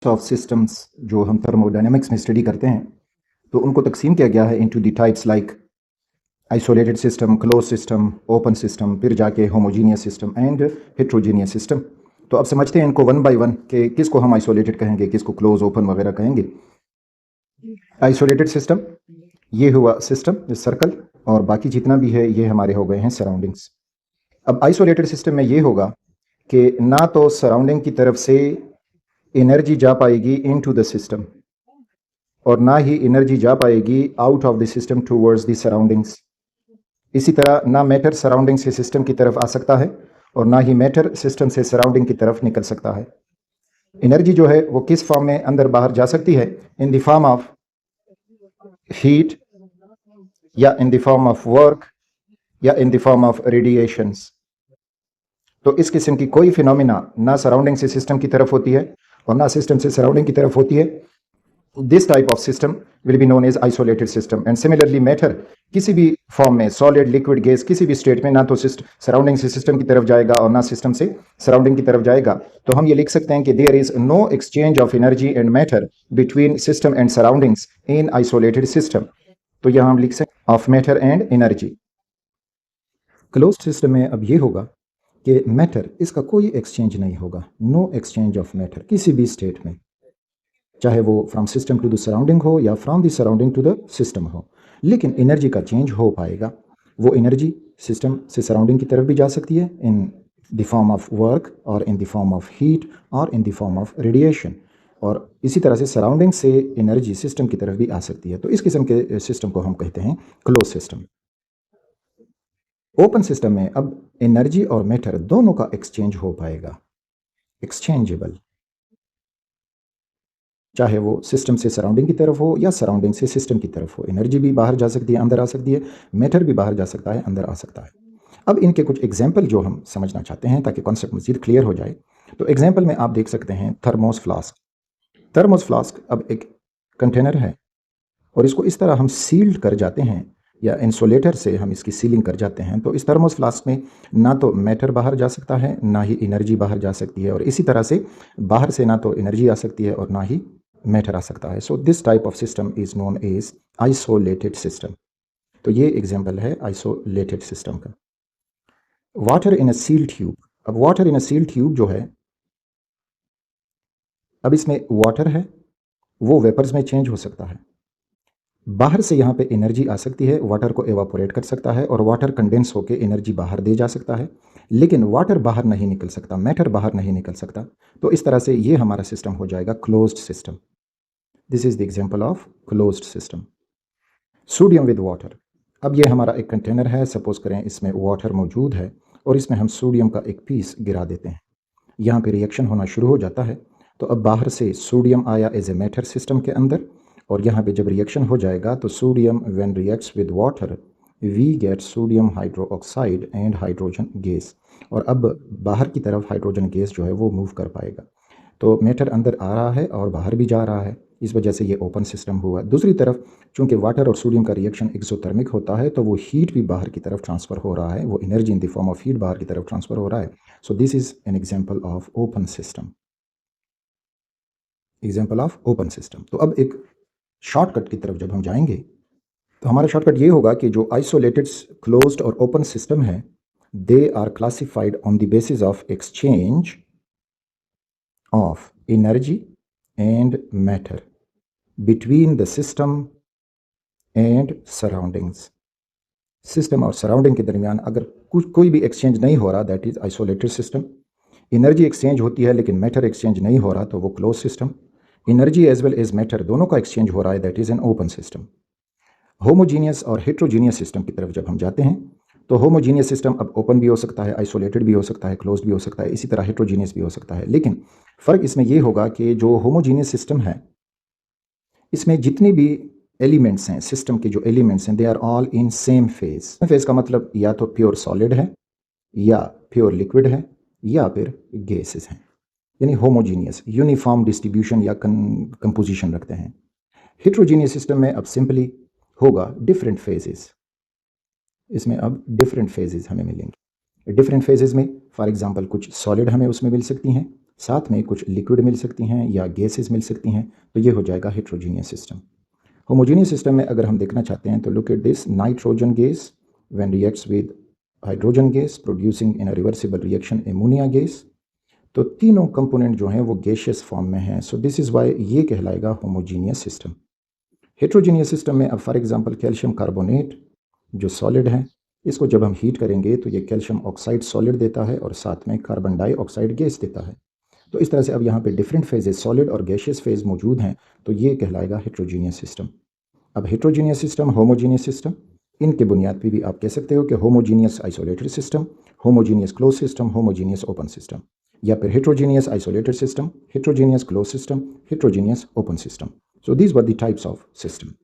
Of systems जो हम thermodynamics में स्टडी करते हैं तो उनको तकसीम किया गया है into the types like isolated system, close system, open system, फिर जाके homogeneous system and heterogeneous system. तो अब समझते हैं इनको वन बाय वन कि किसको हम आइसोलेटेड कहेंगे, किसको क्लोज, ओपन वगैरह कहेंगे। आइसोलेटेड सिस्टम ये हुआ सिस्टम, इस सर्कल, और बाकी जितना भी है ये हमारे हो गए हैं सराउंडिंग्स। अब आइसोलेटेड सिस्टम में ये होगा कि ना तो सराउंडिंग की तरफ से एनर्जी जा पाएगी इनटू द सिस्टम और ना ही एनर्जी जा पाएगी out of the system towards the surroundings. इसी तरह ना मैटर सराउंडिंग से सिस्टम की तरफ आ सकता है और ना ही मैटर सिस्टम से सराउंडिंग की तरफ निकल सकता है। एनर्जी जो है वो किस फॉर्म में अंदर बाहर जा सकती है, in the form of heat या in the form of work या in the form of radiations. तो इस किस्म की कोई फिनोमिना ना सराउंडिंग से सिस्टम की तरफ होती है और ना सिस्टम से सराउंडिंग की तरफ होती है। This type of system will be known as isolated system. And similarly matter किसी भी फॉर्म में, सॉलिड, लिक्विड, गैस, किसी भी स्टेट में ना तो सराउंडिंग से सिस्टम की तरफ जाएगा और ना सिस्टम से सराउंडिंग की तरफ जाएगा। तो हम ये लिख सकते हैं कि there is no exchange of energy and matter between system and surroundings in isolated system. तो यहां हम लिख सकते हैं of matter and energy. Closed system में अब ये होगा कि मैटर, इसका कोई एक्सचेंज नहीं होगा, नो एक्सचेंज ऑफ मैटर किसी भी स्टेट में, चाहे वो from system to the surrounding हो या from the surrounding to the system हो। लेकिन एनर्जी का चेंज हो पाएगा। वो एनर्जी सिस्टम से सराउंडिंग की तरफ भी जा सकती है in the form of work और in the form of heat और in the form of radiation, और इसी तरह से सराउंडिंग से एनर्जी सिस्टम की तरफ भी आ सकती है। तो इस किस्म के सिस्टम को हम कहते हैं क्लोज सिस्टम। ओपन सिस्टम में अब एनर्जी और मैटर दोनों का एक्सचेंज हो पाएगा, एक्सचेंजेबल, चाहे वो सिस्टम से सराउंडिंग की तरफ हो या सराउंडिंग से सिस्टम की तरफ हो। एनर्जी भी बाहर जा सकती है, अंदर आ सकती है, मैटर भी बाहर जा सकता है, अंदर आ सकता है। अब इनके कुछ एग्जाम्पल जो हम समझना चाहते हैं ताकि कॉन्सेप्ट मजीद क्लियर हो जाए, तो एग्जाम्पल में आप देख सकते हैं थर्मोस फ्लास्क। थर्मोस फ्लास्क अब एक कंटेनर है और इसको इस तरह हम सील्ड कर जाते हैं या इंसुलेटर से हम इसकी सीलिंग कर जाते हैं। तो इस थर्मोस फ्लास्क में ना तो मैटर बाहर जा सकता है, ना ही एनर्जी बाहर जा सकती है, और इसी तरह से बाहर से ना तो एनर्जी आ सकती है और ना ही मैटर आ सकता है। So this type of system is known as isolated system. तो ये एग्जांपल है आइसोलेटेड सिस्टम का। Water in a sealed tube. अब water in a sealed tube जो है, अब इसमें वाटर है, वो वेपर्स में चेंज हो सकता है। बाहर से यहाँ पे एनर्जी आ सकती है, वाटर को एवापोरेट कर सकता है और वाटर कंडेंस होकर एनर्जी बाहर दे जा सकता है, लेकिन वाटर बाहर नहीं निकल सकता, मैटर बाहर नहीं निकल सकता। तो इस तरह से ये हमारा सिस्टम हो जाएगा closed system. This is the example of closed system. Sodium with water. अब ये हमारा एक कंटेनर है, सपोज करें इसमें वाटर मौजूद है और इसमें हम सोडियम का एक पीस गिरा देते हैं। यहाँ पे रिएक्शन होना शुरू हो जाता है। तो अब बाहर से सोडियम आया एज ए मैटर सिस्टम के अंदर, और यहाँ पे जब रिएक्शन हो जाएगा तो sodium when reacts with water we get sodium hydroxide and hydrogen gas. और अब बाहर की तरफ हाइड्रोजन गैस जो है वो मूव कर पाएगा। तो मैटर अंदर आ रहा है और बाहर भी जा रहा है, इस वजह से ये ओपन सिस्टम हुआ। दूसरी तरफ चूंकि वाटर और सोडियम का रिएक्शन एक्सोथर्मिक होता है तो वो हीट भी बाहर की तरफ ट्रांसफ़र हो रहा है, वो energy in the form of heat बाहर की तरफ ट्रांसफ़र हो रहा है। So this is an example of open system, example of open system. तो अब एक शॉर्टकट की तरफ जब हम जाएंगे तो हमारा शॉर्टकट ये होगा कि जो आइसोलेटेड, क्लोज्ड और ओपन सिस्टम है, they are classified on the basis of exchange of energy and matter between the system and surroundings. System और सराउंडिंग के दरमियान अगर कोई भी एक्सचेंज नहीं हो रहा, that is isolated system. Energy exchange होती है लेकिन मैटर एक्सचेंज नहीं हो रहा, तो वो close system. Energy as well as matter दोनों का एक्सचेंज हो रहा है, that is an open system. Homogeneous और हेट्रोजीनियस सिस्टम की तरफ जब हम जाते हैं तो होमोजीनियस सिस्टम अब ओपन भी हो सकता है, आइसोलेटेड भी हो सकता है, क्लोज्ड भी हो सकता है, इसी तरह हेट्रोजीनियस भी हो सकता है। लेकिन फ़र्क इसमें यह होगा कि जो होमोजीनियस सिस्टम है इसमें जितनी भी एलिमेंट्स हैं, सिस्टम के जो एलिमेंट्स हैं, they are all in same phase. Phase का मतलब या तो प्योर सॉलिड है या प्योर लिक्विड है या फिर गैसेस हैं, यानी होमोजीनियस, यूनिफॉर्म डिस्ट्रीब्यूशन या कंपोजिशन रखते हैं। हेट्रोजीनियस सिस्टम में अब सिंपली होगा डिफरेंट फेजेस। इसमें अब डिफरेंट फेजेस हमें मिलेंगे। डिफरेंट फेजेस में फॉर एग्जांपल कुछ सॉलिड हमें उसमें मिल सकती हैं साथ में कुछ लिक्विड मिल सकती हैं या गैसेस मिल सकती हैं, तो ये हो जाएगा हेट्रोजीनियस सिस्टम। होमोजीनियस सिस्टम में अगर हम देखना चाहते हैं तो look at this, nitrogen gas when reacts with hydrogen gas producing in a reversible reaction ammonia gas. तो तीनों कंपोनेंट जो हैं वो गैशियस फॉर्म में हैं, सो दिस इज़ वाई ये कहलाएगा होमोजीनियस सिस्टम। हेट्रोजीनियस सिस्टम में अब फॉर एग्जांपल कैल्शियम कार्बोनेट जो सॉलिड है, इसको जब हम हीट करेंगे तो ये कैल्शियम ऑक्साइड सॉलिड देता है और साथ में कार्बन डाइऑक्साइड गैस देता है। तो इस तरह से अब यहाँ पे डिफरेंट फेजेस सॉलिड और गैशियस फेज मौजूद हैं, तो ये कहलाएगा हेट्रोजीनियस सिस्टम। अब हेट्रोजीनियस सिस्टम, होमोजीनियस सिस्टम, इनके बुनियाद पे भी आप कह सकते हो कि homogeneous isolated system, homogeneous close system, homogeneous open system, या फिर heterogeneous isolated system, heterogeneous closed system, heterogeneous open system. So these were the types of system.